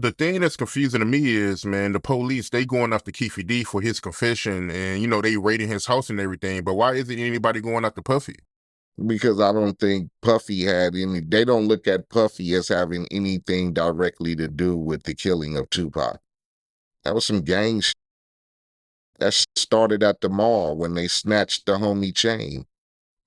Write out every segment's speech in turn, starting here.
The thing that's confusing to me is, man, the police, they going after Keefe D for his confession and, they raiding his house and everything. But why isn't anybody going after Puffy? Because I don't think Puffy had any, they don't look at Puffy as having anything directly to do with the killing of Tupac. That was some gang shit. That started at the mall when they snatched the homie chain.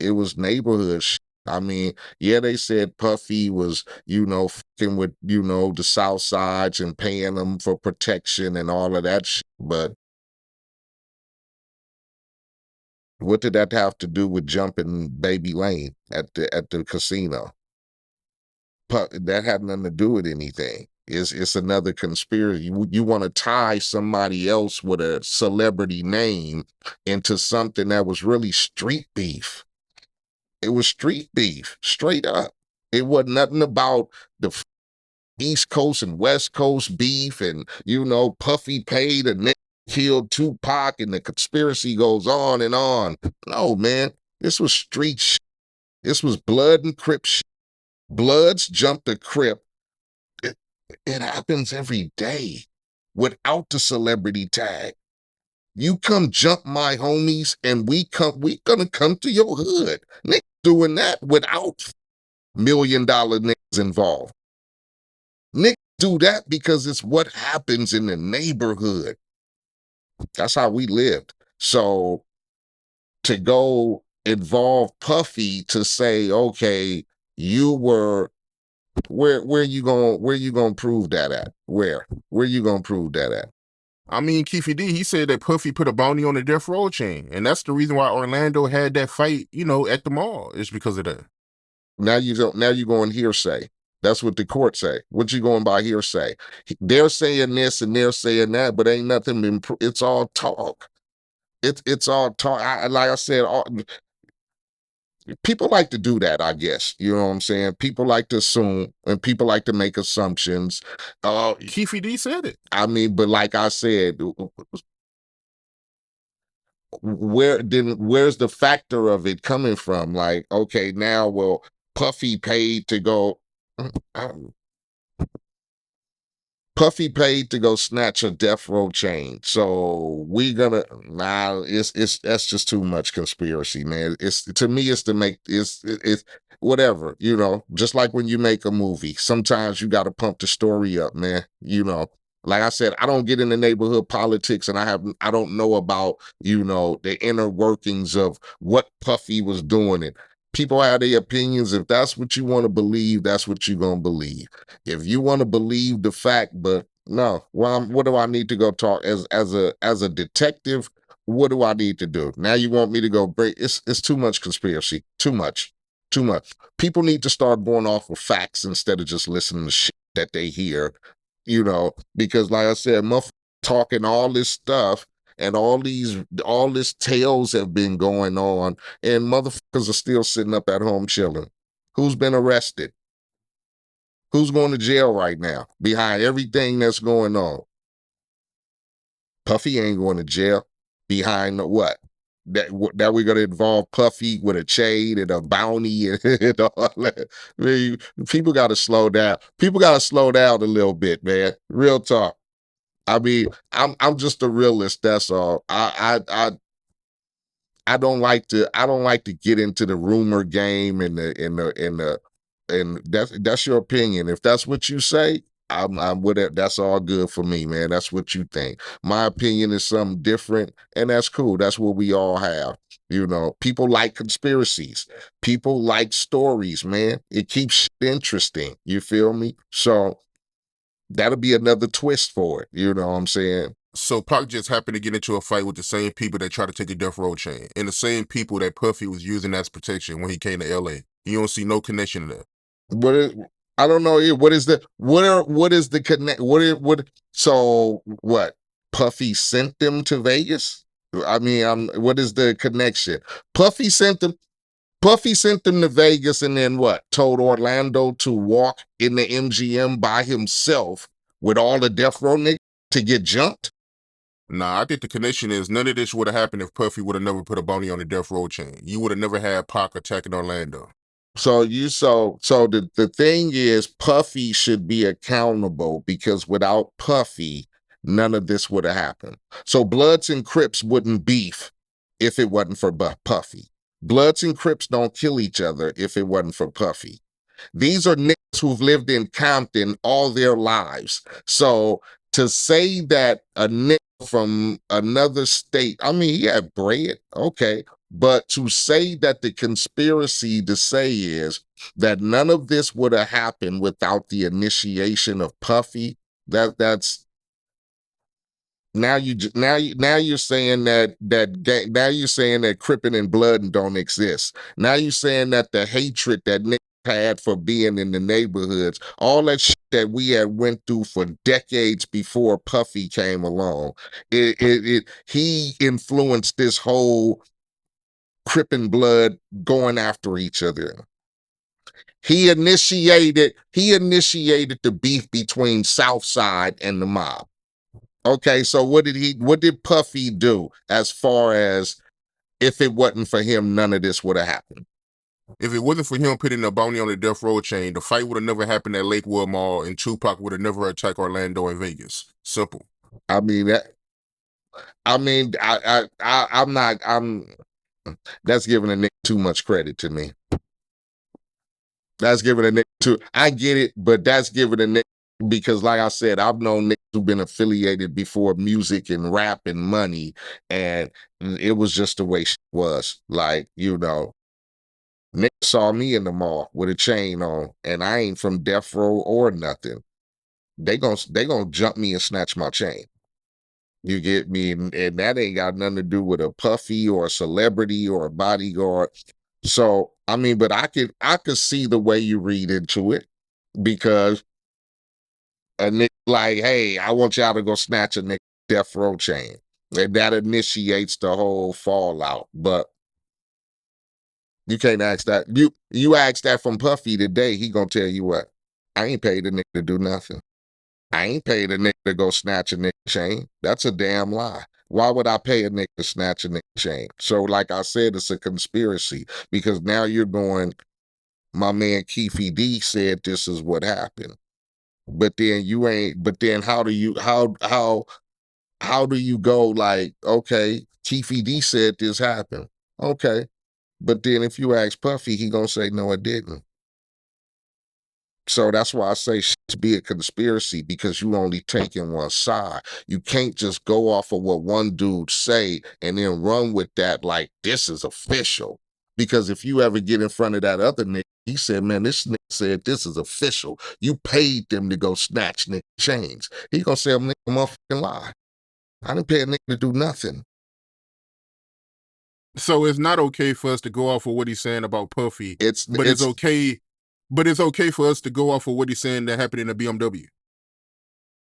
It was neighborhood shit. I mean, yeah, they said Puffy was, fucking with, the South Sides and paying them for protection and all of that shit. But what did that have to do with jumping Baby Lane at the casino? That had nothing to do with anything. It's another conspiracy. You want to tie somebody else with a celebrity name into something that was really street beef. It was street beef, straight up. It wasn't nothing about the East Coast and West Coast beef, and Puffy paid and killed Tupac, and the conspiracy goes on and on. No, man, this was street shit. This was blood and Crip shit. Bloods jumped the Crip. It happens every day without the celebrity tag. You come jump my homies, and we gonna come to your hood. Niggas doing that without $1 million niggas involved. Niggas do that because it's what happens in the neighborhood. That's how we lived. So to go involve Puffy to say, okay, you were where you gonna prove that at? Where you gonna prove that at? I mean, Keefe D, he said that Puffy put a bounty on the death row chain. And that's the reason why Orlando had that fight, at the mall. It's because of that. Now you going hearsay. That's what the court say. What you going by hearsay? They're saying this and they're saying that, but ain't nothing been. It's all talk. It's all talk. Like I said, people like to do that. I guess you know what I'm saying. People like to assume, and people like to make assumptions. Keefe D said it. I mean, but like I said, where's the factor of it coming from? Like, okay, now, well, Puffy paid to go. Puffy paid to go snatch a death row chain. So it's that's just too much conspiracy, man. It's to me, it's to make it's whatever, just like when you make a movie, sometimes you gotta pump the story up, man. Like I said, I don't get into neighborhood politics, and I don't know about, the inner workings of what Puffy was doing. And people have their opinions. If that's what you want to believe, that's what you're gonna believe. If you want to believe the fact, but no, well, what do I need to go talk as a detective? What do I need to do? Now you want me to go break? It's too much conspiracy. Too much. Too much. People need to start going off of facts instead of just listening to shit that they hear. Because like I said, talking all this stuff, and all this tales have been going on, and motherfuckers are still sitting up at home chilling. Who's been arrested? Who's going to jail right now behind everything that's going on? Puffy ain't going to jail behind what? That we're going to involve Puffy with a chain and a bounty and all that. I mean, people got to slow down. People got to slow down a little bit, man. Real talk. I mean, I'm just a realist. That's all. I don't like to get into the rumor game and that's your opinion. If that's what you say, I'm with it. That's all good for me, man. That's what you think. My opinion is something different, and that's cool. That's what we all have. People like conspiracies. People like stories, man. It keeps shit interesting. You feel me? So that'll be another twist for it. You know what I'm saying? So Pac just happened to get into a fight with the same people that tried to take the death row chain, and the same people that Puffy was using as protection when he came to LA. You don't see no connection to that. What is, I don't know. What is the connect? So what? Puffy sent them to Vegas. I mean, what is the connection? Puffy sent them. Puffy sent them to Vegas, and then what? Told Orlando to walk in the MGM by himself with all the death row niggas to get jumped. Nah, I think the connection is none of this would have happened if Puffy would have never put a bounty on the death row chain. You would have never had Pac attacking Orlando. So the thing is, Puffy should be accountable because without Puffy, none of this would have happened. So Bloods and Crips wouldn't beef if it wasn't for Puffy. Bloods and Crips don't kill each other if it wasn't for Puffy. These are niggas who've lived in Compton all their lives. So to say that a nigga from another state, I mean, he had bread, okay. But to say that the conspiracy to say is that none of this would have happened without the initiation of Puffy, that's now you're saying now you're saying that Crippin' and Blood don't exist. Now you're saying that the hatred that Nick had for being in the neighborhoods, all that shit that we had went through for decades before Puffy came along, he influenced this whole Crippin' Blood going after each other. He initiated the beef between Southside and the mob. Okay, so what did Puffy do as far as if it wasn't for him, none of this would have happened? If it wasn't for him putting a bounty on the death row chain, the fight would have never happened at Lakewood Mall, and Tupac would have never attacked Orlando and Vegas. Simple. I mean that. I'm not. That's giving a nigga too much credit to me. That's giving a nigga too. I get it, but that's giving a nigga because, like I said, I've known niggas who've been affiliated before music and rap and money, and it was just the way she was. Like, niggas saw me in the mall with a chain on, and I ain't from death row or nothing. They gonna jump me and snatch my chain. You get me? And that ain't got nothing to do with a Puffy or a celebrity or a bodyguard. So, I mean, but I could see the way you read into it because a nigga like, hey, I want y'all to go snatch a nigga death row chain. And that initiates the whole fallout. But you can't ask that. You ask that from Puffy today, he gonna tell you what? I ain't paid a nigga to do nothing. I ain't paid a nigga to go snatch a nigga chain. That's a damn lie. Why would I pay a nigga to snatch a nigga chain? So, like I said, it's a conspiracy because now you're going, my man Keefe D said this is what happened. But then you ain't, but then how do you go like, okay, Keefe D said this happened. Okay. But then if you ask Puffy, he gonna say, no, it didn't. So that's why I say to be a conspiracy because you only taking one side. You can't just go off of what one dude say and then run with that like this is official. Because if you ever get in front of that other nigga, he said, man, this nigga said this is official. You paid them to go snatch nigga chains. He gonna say, I'm a motherfucking lie. I didn't pay a nigga to do nothing. So it's not okay for us to go off of what he's saying about Puffy. It's okay. But it's okay for us to go off of what he's saying that happened in the BMW.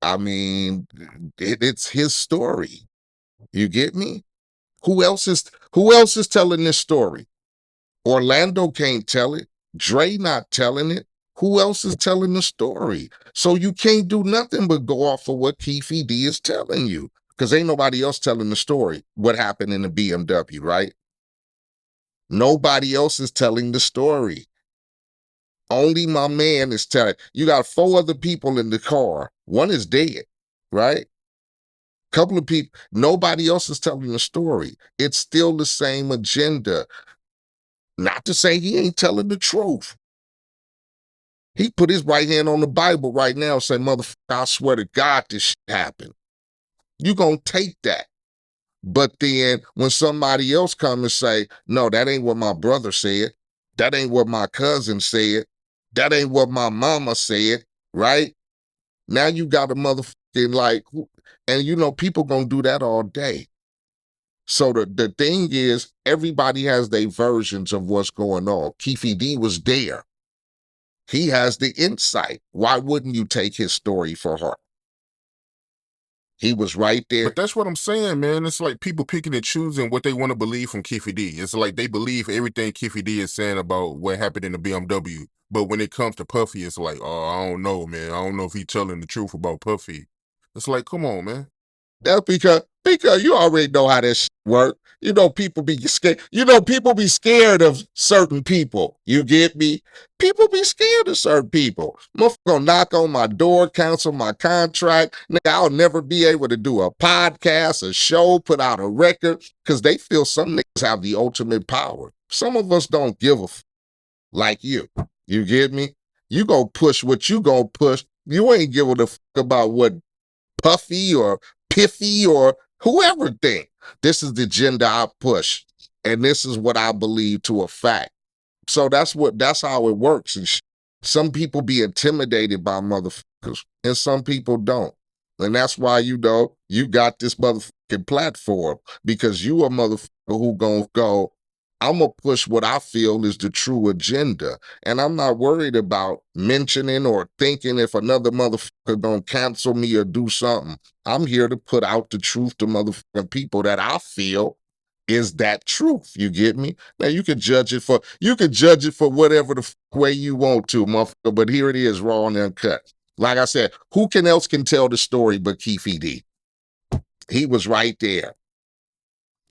I mean, it's his story. You get me? Who else is telling this story? Orlando can't tell it. Dre not telling it. Who else is telling the story? So you can't do nothing but go off of what Keefe D is telling you. Because ain't nobody else telling the story, what happened in the BMW, right? Nobody else is telling the story. Only my man is telling. You got 4 other people in the car. One is dead, right? Couple of people. Nobody else is telling the story. It's still the same agenda. Not to say he ain't telling the truth. He put his right hand on the Bible right now and say, motherfucker, I swear to God this shit happened. You gonna take that. But then when somebody else come and say, no, that ain't what my brother said. That ain't what my cousin said. That ain't what my mama said, right? Now you got a motherfucking like, and people gonna do that all day. So the thing is, everybody has their versions of what's going on. Keefe D was there. He has the insight. Why wouldn't you take his story for heart? He was right there. But that's what I'm saying, man. It's like people picking and choosing what they want to believe from Keefe D. It's like they believe everything Keefe D is saying about what happened in the BMW. But when it comes to Puffy, it's like, oh, I don't know, man. I don't know if he's telling the truth about Puffy. It's like, come on, man. That's because Because you already know how this work. You know, people be scared. You know, people be scared of certain people. You get me? People be scared of certain people. Motherfucker gonna knock on my door, cancel my contract. Nigga, I'll never be able to do a podcast, a show, put out a record, because they feel some niggas have the ultimate power. Some of us don't give a like you. You get me? You go push what you gonna push. You ain't giving a fuck about what Puffy or Piffy or whoever think. This is the agenda I push, and this is what I believe to a fact. So that's how it works. And some people be intimidated by motherfuckers, and some people don't. And that's why you got this motherfucking platform, because you a motherfucker who gonna go, I'm gonna push what I feel is the true agenda. And I'm not worried about mentioning or thinking if another motherfucker gonna cancel me or do something. I'm here to put out the truth to motherfucking people that I feel is that truth. You get me? Now you can judge it for whatever the way you want to, motherfucker. But here it is, raw and uncut. Like I said, who else can tell the story but Keefe D? He was right there.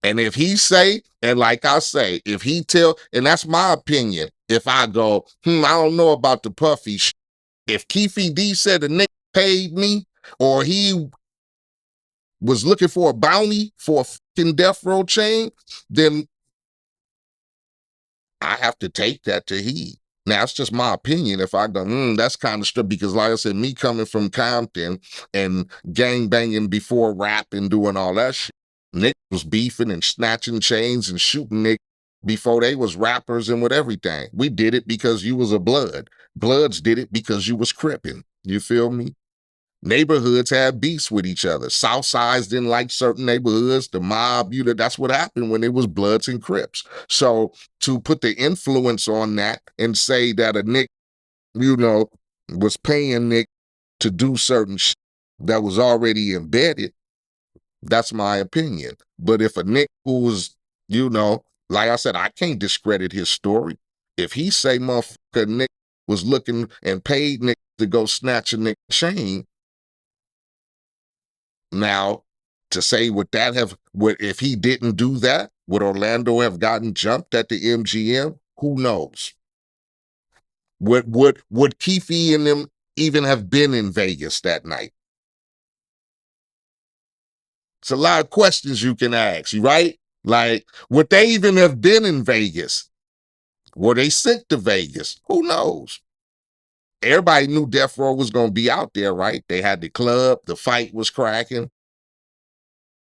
And if he say, and like I say, if he tell, and that's my opinion, if I go, I don't know about the Puffy if Keefe D said a nigga paid me, or he was looking for a bounty for a fucking death row chain, then I have to take that to heed. Now, it's just my opinion. If I go, that's kind of stuff, because like I said, me coming from Compton and gang banging before rap and doing all that shit, Nick was beefing and snatching chains and shooting Nick before they was rappers and with everything. We did it because you was a blood. Bloods did it because you was crippin'. You feel me? Neighborhoods had beefs with each other. South sides didn't like certain neighborhoods. The mob, that's what happened when it was Bloods and Crips. So to put the influence on that and say that a Nick, was paying Nick to do certain shit that was already embedded, that's my opinion. But if a Nick who was, like I said, I can't discredit his story. If he say motherfucker Nick was looking and paid Nick to go snatch a Nick chain, now, to say if he didn't do that, would Orlando have gotten jumped at the MGM? Who knows? Would Keefe and them even have been in Vegas that night? It's a lot of questions you can ask, right? Like, would they even have been in Vegas? Were they sent to Vegas? Who knows? Everybody knew Death Row was going to be out there, right? They had the club, the fight was cracking.